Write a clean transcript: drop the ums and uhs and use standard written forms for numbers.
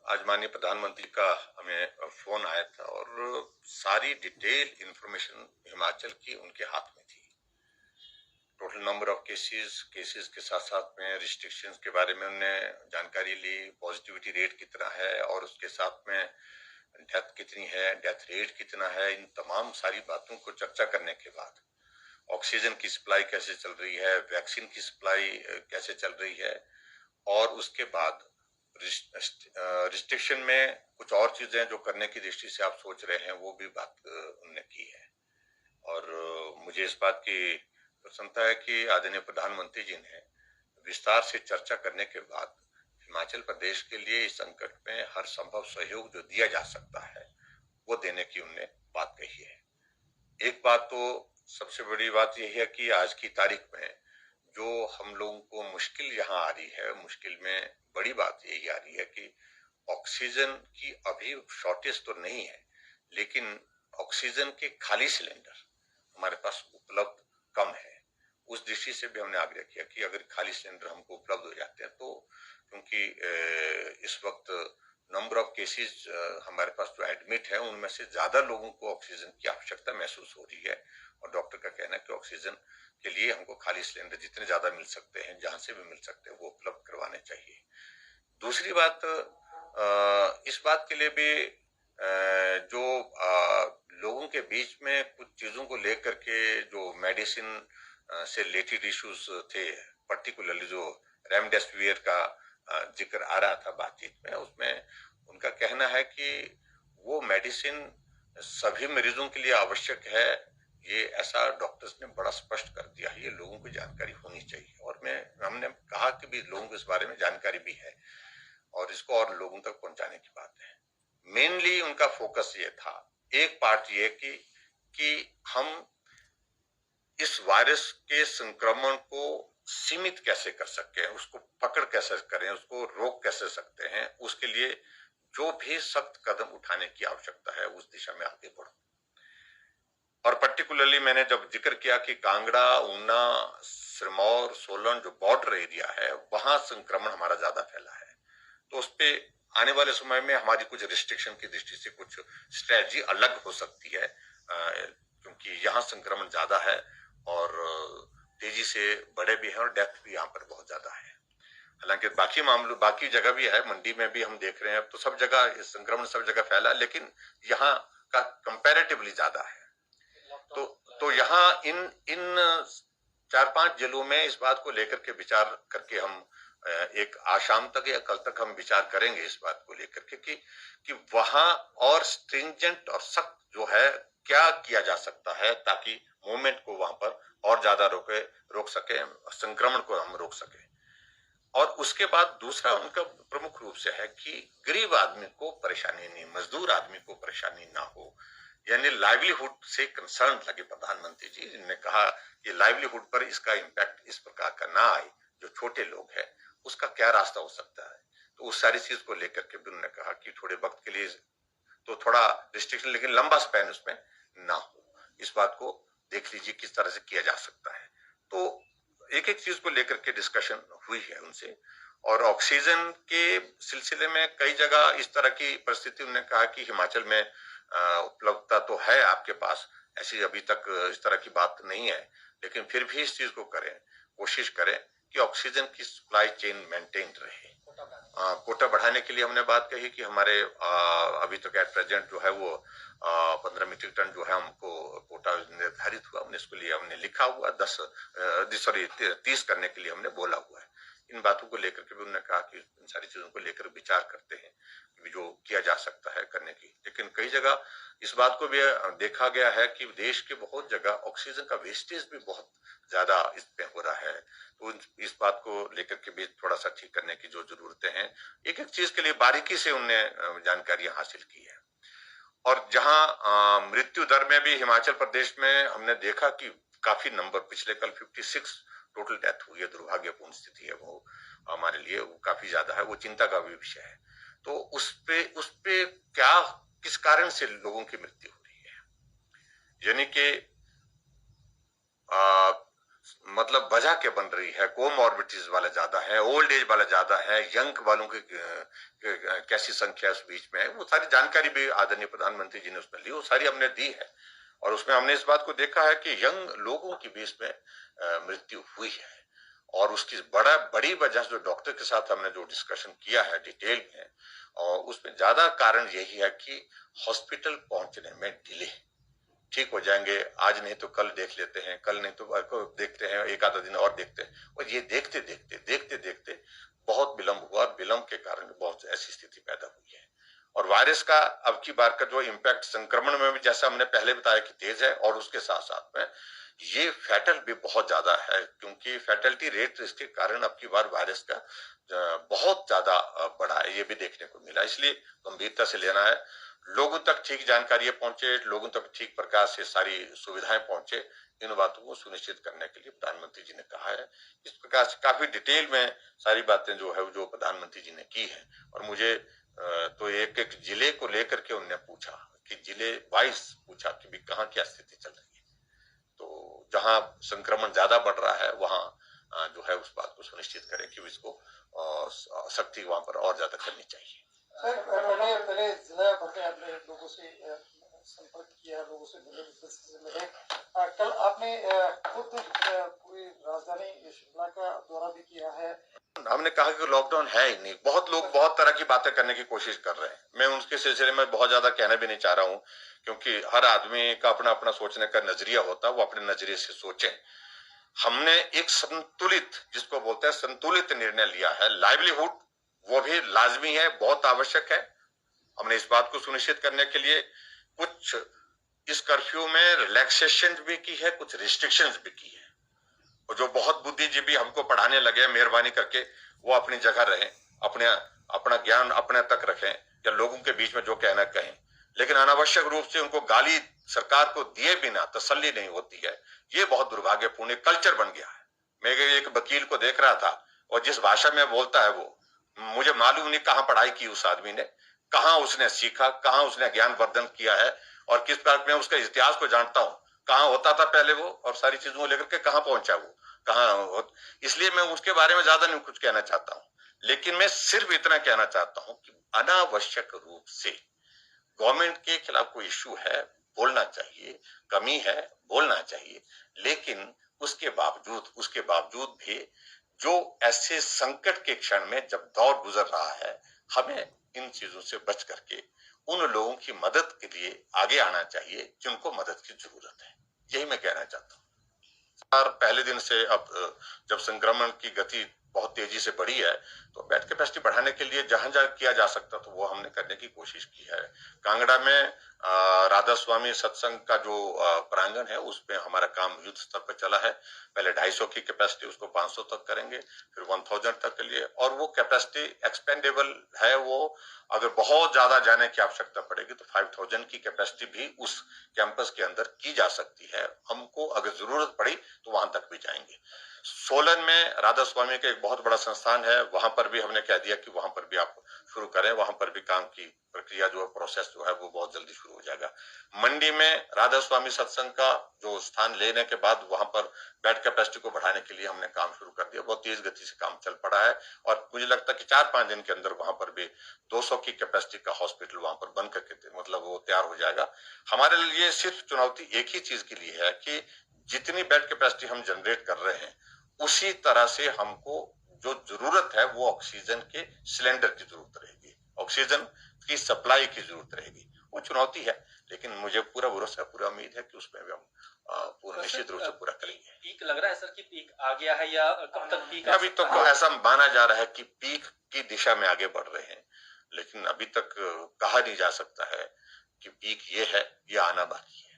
आज माननीय प्रधानमंत्री का हमें फोन आया था और सारी डिटेल इंफॉर्मेशन हिमाचल की उनके हाथ में थी। टोटल नंबर ऑफ केसेस के साथ साथ में रिस्ट्रिक्शंस के बारे में उन्होंने जानकारी ली, पॉजिटिविटी रेट कितना है और उसके साथ में डेथ कितनी है, डेथ रेट कितना है। इन तमाम सारी बातों को चर्चा करने के बाद ऑक्सीजन की सप्लाई कैसे चल रही है, वैक्सीन की सप्लाई कैसे चल रही है और उसके बाद रिस्ट्रिक्शन में कुछ और चीजें जो करने की दृष्टि से आप सोच रहे हैं वो भी बात उन्होंने की है। और मुझे इस बात की प्रसन्नता है कि आदरणीय प्रधानमंत्री जी ने विस्तार से चर्चा करने के बाद हिमाचल प्रदेश के लिए इस संकट में हर संभव सहयोग जो दिया जा सकता है वो देने की उन्होंने बात कही है। एक बात तो सबसे बड़ी बात यह है कि आज की तारीख में जो हम लोगों को मुश्किल यहाँ आ रही है, मुश्किल में बड़ी बात यही आ रही है कि ऑक्सीजन की अभी शॉर्टेज तो नहीं है, लेकिन ऑक्सीजन के खाली सिलेंडर हमारे पास उपलब्ध कम है। उस दृष्टि से भी हमने आग्रह किया कि अगर खाली सिलेंडर हमको उपलब्ध हो जाते हैं तो, क्योंकि इस वक्त नंबर ऑफ केसेस हमारे पास जो एडमिट है उनमें से ज्यादा लोगों को ऑक्सीजन की आवश्यकता महसूस हो रही है और डॉक्टर का कहना है कि ऑक्सीजन के लिए हमको खाली सिलेंडर जितने ज्यादा मिल सकते हैं, जहां से भी मिल सकते हैं, वो उपलब्ध करवाने चाहिए। दूसरी बात, इस बात के लिए भी जो लोगों के बीच में कुछ चीजों को लेकर के जो मेडिसिन से रिलेटेड इश्यूज थे, पर्टिकुलरली जो रेमडेसिविर का जिक्र आ रहा था बातचीत में, उसमें उनका कहना है कि वो मेडिसिन सभी मरीजों के लिए आवश्यक है। ये ऐसा डॉक्टर्स ने बड़ा स्पष्ट कर दिया है, ये लोगों को जानकारी होनी चाहिए। और हमने कहा कि भी लोगों को इस बारे में जानकारी भी है और इसको और लोगों तक पहुंचाने की बात है। मेनली उनका फोकस ये था, एक पार्ट ये कि हम इस वायरस के संक्रमण को सीमित कैसे कर सकते हैं, उसको पकड़ कैसे करें, उसको रोक कैसे सकते हैं, उसके लिए जो भी सख्त कदम उठाने की आवश्यकता है उस दिशा में आगे बढ़ो। और पर्टिकुलरली मैंने जब जिक्र किया कि कांगड़ा, ऊना, सिरमौर, सोलन जो बॉर्डर एरिया है वहां संक्रमण हमारा ज्यादा फैला है, तो उस पे आने वाले समय में हमारी कुछ रिस्ट्रिक्शन की दृष्टि से कुछ स्ट्रेटजी अलग हो सकती है, क्योंकि यहाँ संक्रमण ज्यादा है और तेजी से बढ़े भी है और डेथ भी यहाँ पर बहुत ज्यादा है। हालांकि बाकी मामलों, बाकी जगह भी है, मंडी में भी हम देख रहे हैं, तो सब जगह संक्रमण सब जगह फैला, लेकिन यहाँ का कंपैरेटिवली ज्यादा है। तो यहाँ इन इन 4-5 जिलों में इस बात को लेकर के विचार करके हम एक आज शाम तक या कल तक हम विचार करेंगे इस बात को लेकर के कि वहां और स्ट्रिंजेंट और सख्त जो है क्या किया जा सकता है ताकि मूवमेंट को वहां पर और ज्यादा रोक सके, संक्रमण को हम रोक सके। और उसके बाद दूसरा उनका प्रमुख रूप से है कि गरीब आदमी को परेशानी नहीं, मजदूर आदमी को परेशानी ना हो, यानी लाइवलीहुड से कंसर्न लगे प्रधानमंत्री जी ने कहा कि लाइवलीहुड पर इसका इम्पैक्ट इस प्रकार का ना आए, जो छोटे लोग हैं उसका क्या रास्ता हो सकता है। तो उस सारी चीज को लेकर के भी उन्होंने कहा कि थोड़े वक्त के लिए तो थोड़ा रिस्ट्रिक्शन, लेकिन लंबा स्पैन उसमें ना हो, इस बात को देख लीजिए किस तरह से किया जा सकता है। तो एक एक चीज को लेकर के डिस्कशन हुई है उनसे। और ऑक्सीजन के सिलसिले में कई जगह इस तरह की परिस्थिति उन्होंने कहा कि हिमाचल में उपलब्धता तो है आपके पास, ऐसी अभी तक इस तरह की बात नहीं है, लेकिन फिर भी इस चीज को करें, कोशिश करें कि ऑक्सीजन की सप्लाई चेन मेंटेन रहे। कोटा बढ़ाने के लिए हमने बात कही कि हमारे अभी तक एट प्रेजेंट जो है वो 15 मीट्रिक टन जो है हमको कोटा निर्धारित हुआ, हमने इसके लिए हमने लिखा हुआ 30 करने के लिए हमने बोला हुआ है। इन बातों को लेकर के भी उन्होंने कहा कि इन सारी चीजों को लेकर विचार करते हैं कि जो किया जा सकता है करने की। लेकिन कई जगह इस बात को भी देखा गया है कि देश के बहुत जगह ऑक्सीजन का वेस्टेज भी बहुत ज्यादा इसमें हो रहा है, तो इस बात को लेकर के भी थोड़ा सा ठीक करने की जो जरूरतें हैं, एक एक चीज के लिए बारीकी से उनने जानकारियां हासिल की है। और जहां मृत्यु दर में भी हिमाचल प्रदेश में हमने देखा कि काफी नंबर, पिछले कल 56 टोटल डेथ हुई है, दुर्भाग्यपूर्ण स्थिति है वो हमारे लिए, वो काफी ज्यादा है, वो चिंता का भी विषय है। तो उस पे क्या, किस कारण से लोगों की मृत्यु हो रही है, यानी कि मतलब वजह क्या बन रही है, कोमॉर्बिडिटीज वाले ज्यादा है, ओल्ड एज वाले ज्यादा है, यंग वालों की कैसी संख्या उस बीच में है, वो सारी जानकारी भी आदरणीय प्रधानमंत्री जी ने उसमें ली, वो सारी हमने दी है। और उसमें हमने इस बात को देखा है कि यंग लोगों की बीच में मृत्यु हुई है, और उसकी बड़ी वजह जो डॉक्टर के साथ हमने जो डिस्कशन किया है डिटेल में, और उसमें ज्यादा कारण यही है कि हॉस्पिटल पहुंचने में डिले। ठीक हो जाएंगे, आज नहीं तो कल देख लेते हैं, कल नहीं तो देखते हैं, एक आधा दिन और देखते हैं, और ये देखते देखते बहुत विलंब हुआ, और विलंब के कारण बहुत ऐसी स्थिति पैदा हुई है। और वायरस का अब की बार का जो इम्पैक्ट संक्रमण में भी, जैसा हमने पहले बताया कि तेज है, और उसके साथ साथ में ये फैटल भी बहुत ज्यादा है, क्योंकि फैटलिटी रेट इसके कारण अब की बार वायरस का बहुत ज्यादा बढ़ा है, ये भी देखने को मिला। इसलिए गंभीरता से लेना है, लोगों तक ठीक जानकारी पहुंचे, लोगों तक ठीक प्रकार से सारी सुविधाएं पहुंचे, इन बातों को सुनिश्चित करने के लिए प्रधानमंत्री जी ने कहा है। इस प्रकार से काफी डिटेल में सारी बातें जो है जो प्रधानमंत्री जी ने की है। और मुझे तो एक एक जिले को लेकर के उन्होंने पूछा कि जिले वाइज पूछा कि भी कहाँ क्या स्थिति चल रही है, तो जहां संक्रमण ज्यादा बढ़ रहा है वहां जो है उस बात को सुनिश्चित करें कि इसको सख्ती वहां पर और ज्यादा करनी चाहिए। सर, पहले पहले जिला भर में आपने लोगों से संपर्क किया, लोगों से मिले। कल आपने खुद पूरी राजधानी शिमला का दौरा भी किया है। हमने कहा कि लॉकडाउन है ही नहीं, बहुत लोग बहुत तरह की बातें करने की कोशिश कर रहे हैं, मैं उनके सिलसिले में बहुत ज्यादा कहना भी नहीं चाह रहा हूं, क्योंकि हर आदमी का अपना अपना सोचने का नजरिया होता है, वो अपने नजरिए से सोचे। हमने एक संतुलित, जिसको बोलते हैं संतुलित निर्णय लिया है। लाइवलीहुड वो भी लाजमी है, बहुत आवश्यक है। हमने इस बात को सुनिश्चित करने के लिए कुछ इस कर्फ्यू में रिलैक्सेशन भी की है, कुछ रिस्ट्रिक्शंस भी की है। और जो बहुत बुद्धिजीवी हमको पढ़ाने लगे, मेहरबानी करके वो अपनी जगह रहें, अपने अपना ज्ञान अपने तक रखें, या लोगों के बीच में जो कहना कहें, लेकिन अनावश्यक रूप से उनको गाली सरकार को दिए बिना तसल्ली नहीं होती है। ये बहुत दुर्भाग्यपूर्ण कल्चर बन गया है। मैं एक वकील को देख रहा था, और जिस भाषा में बोलता है वो, मुझे मालूम नहीं कहाँ पढ़ाई की उस आदमी ने, कहाँ उसने सीखा, कहाँ उसने ज्ञान वर्धन किया है, और किस प्रकार मैं उसका इतिहास को जानता हूँ, कहाँ होता था पहले वो, और सारी चीजों को लेकर के कहाँ पहुंचा वो, कहाँ। इसलिए मैं उसके बारे में ज्यादा नहीं कुछ कहना चाहता हूँ, लेकिन मैं सिर्फ इतना कहना चाहता हूँ कि अनावश्यक रूप से गवर्नमेंट के खिलाफ कोई इश्यू है, बोलना चाहिए, कमी है, बोलना चाहिए, लेकिन उसके बावजूद भी जो ऐसे संकट के क्षण में जब दौर गुजर रहा है, हमें इन चीजों से बच करके उन लोगों की मदद के लिए आगे आना चाहिए जिनको मदद की जरूरत है। यही मैं कहना चाहता हूँ। पहले दिन से अब जब संक्रमण की गति बहुत तेजी से बढ़ी है, तो बेड कैपेसिटी बढ़ाने के लिए जहां जहां किया जा सकता तो वो हमने करने की कोशिश की है। कांगड़ा में राधा स्वामी सत्संग का जो प्रांगण है, उसमें हमारा काम युद्ध स्तर पर चला है। पहले 250 की कैपेसिटी, उसको 500 तक करेंगे, फिर 1000 तक के लिए, और वो कैपेसिटी एक्सपेंडेबल है। वो अगर बहुत ज्यादा जाने की आवश्यकता पड़ेगी तो 5000 की कैपेसिटी भी उस कैंपस के अंदर की जा सकती है। हमको अगर जरूरत पड़ी तो वहां तक भी जाएंगे। सोलन में राधा स्वामी का एक बहुत बड़ा संस्थान है, वहां पर भी हमने कह दिया कि वहां पर भी आप शुरू करें, वहां पर भी काम की प्रक्रिया जो है, प्रोसेस जो है वो बहुत जल्दी शुरू हो जाएगा। मंडी में राधा स्वामी सत्संग का जो स्थान लेने के बाद वहां पर बेड कैपेसिटी को बढ़ाने के लिए हमने काम शुरू कर दिया, बहुत तेज गति से काम चल पड़ा है, और मुझे लगता है कि 4-5 दिन के अंदर वहां पर भी 200 की कैपेसिटी का हॉस्पिटल वहां पर बन करके मतलब वो तैयार हो जाएगा। हमारे लिए सिर्फ चुनौती एक ही चीज के लिए है कि जितनी बेड कैपेसिटी हम जनरेट कर रहे हैं, उसी तरह से हमको जो जरूरत है वो ऑक्सीजन के सिलेंडर की जरूरत रहेगी, ऑक्सीजन की सप्लाई की जरूरत रहेगी। वो चुनौती है, लेकिन मुझे पूरा भरोसा, पूरा उम्मीद है कि उसमें भी हम पूरा निश्चित रूप से पूरा करेंगे। पीक लग रहा है सर कि पीक आ गया है, या कब तक पीक? अभी तो ऐसा माना जा रहा है कि पीक की दिशा में आगे बढ़ रहे हैं, लेकिन अभी तक कहा नहीं जा सकता है कि पीक ये है, ये आना बाकी है।